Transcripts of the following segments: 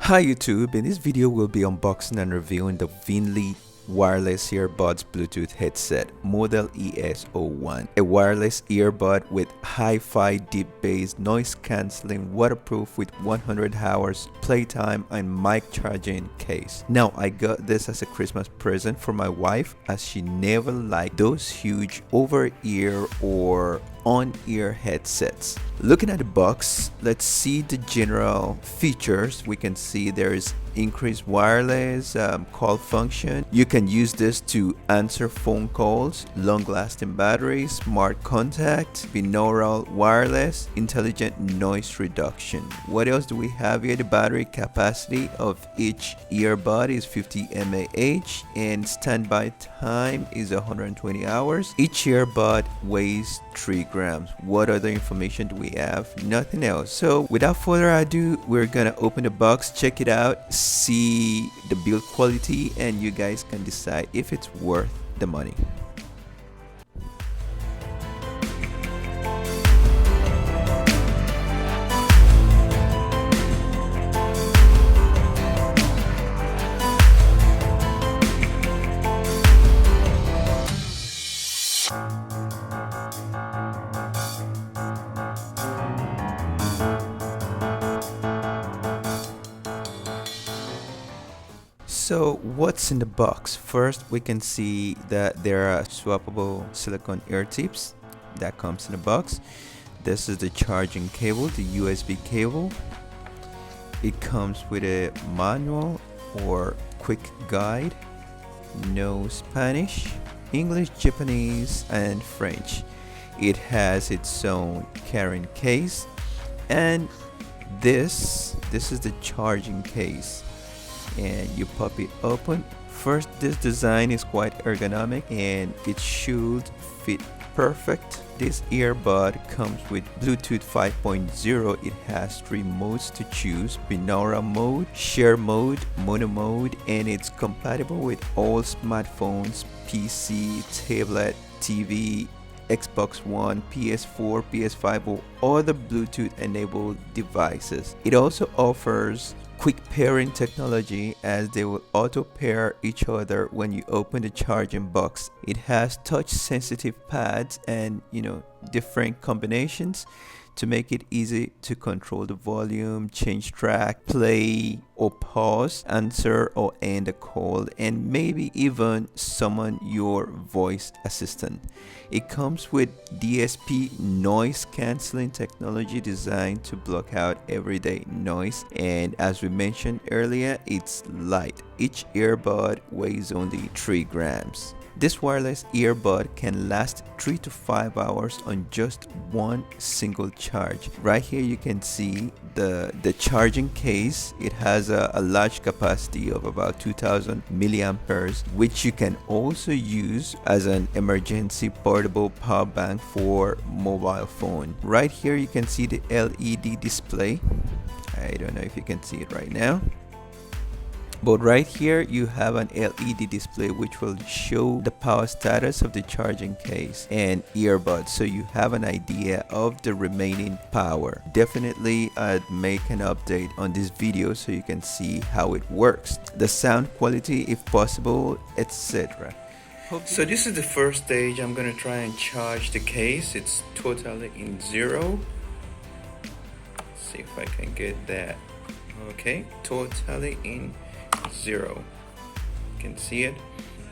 Hi YouTube, in this video we'll be unboxing and reviewing the Vinlley wireless earbuds Bluetooth headset model ES01, a wireless earbud with hi-fi deep bass, noise cancelling, waterproof with 100 hours playtime and mic charging case. Now I got this as a Christmas present for my wife, as she never liked those huge over-ear or on-ear headsets. Looking at the box, let's see the general features. We can see there's increased wireless call function. You can use this to answer phone calls, long-lasting battery, smart contact, binaural wireless, intelligent noise reduction. What else do we have here? The battery capacity of each earbud is 50 mAh and standby time is 120 hours. Each earbud weighs 3 grams. What other information do we have? Nothing else. So without further ado, we're gonna open the box, check it out, see the build quality, and you guys can decide if it's worth the money. So what's in the box? First, we can see that there are swappable silicone ear tips that comes in the box. This is the charging cable, the USB cable. It comes with a manual or quick guide. No Spanish, English, Japanese, and French. It has its own carrying case, and this is the charging case. And you pop it open. First, this design is quite ergonomic and it should fit perfect. This earbud comes with Bluetooth 5.0. It has 3 modes to choose: binaural mode, share mode, mono mode, and it's compatible with all smartphones, PC, tablet, TV, Xbox One, PS4, PS5, or other Bluetooth enabled devices. It also offers quick pairing technology, as they will auto pair each other when you open the charging box. It has touch sensitive pads and different combinations to make it easy to control the volume, change track, play or pause, answer or end a call, and maybe even summon your voice assistant. It comes with DSP noise cancelling technology designed to block out everyday noise, and as we mentioned earlier, it's light. Each earbud weighs only 3 grams. This wireless earbud can last 3 to 5 hours on just one single charge. Right here you can see the charging case. It has a large capacity of about 2000 milliamperes, which you can also use as an emergency portable power bank for mobile phone. Right here you can see the LED display. I don't know if you can see it right now, but right here you have an LED display which will show the power status of the charging case and earbuds, so you have an idea of the remaining power. Definitely I'd make an update on this video so you can see how it works, the sound quality if possible, etc. So this is the first stage. I'm gonna try and charge the case. It's totally in zero. See if I can get that. Okay, totally in zero. You can see it.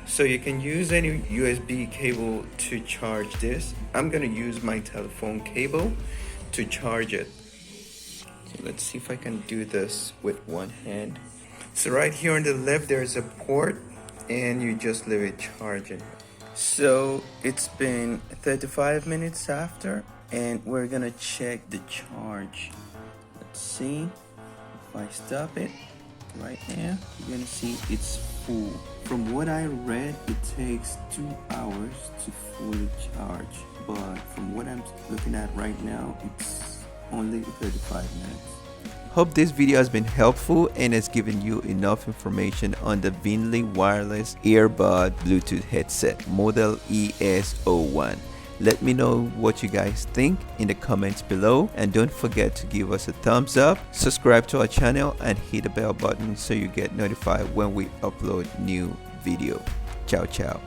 So you can use any USB cable to charge this. I'm gonna use my telephone cable to charge it. So let's see if I can do this with one hand. So right here on the left there's a port and you just leave it charging. So it's been 35 minutes after, and we're gonna check the charge. Let's see if I stop it. Right now you're gonna see it's full. From what I read, it takes 2 hours to fully charge, but from what I'm looking at right now, it's only 35 minutes. Hope this video has been helpful and has given you enough information on the Vinlley wireless earbud Bluetooth headset model ES01. Let me know what you guys think in the comments below, and don't forget to give us a thumbs up, subscribe to our channel, and hit the bell button so you get notified when we upload new video. Ciao ciao.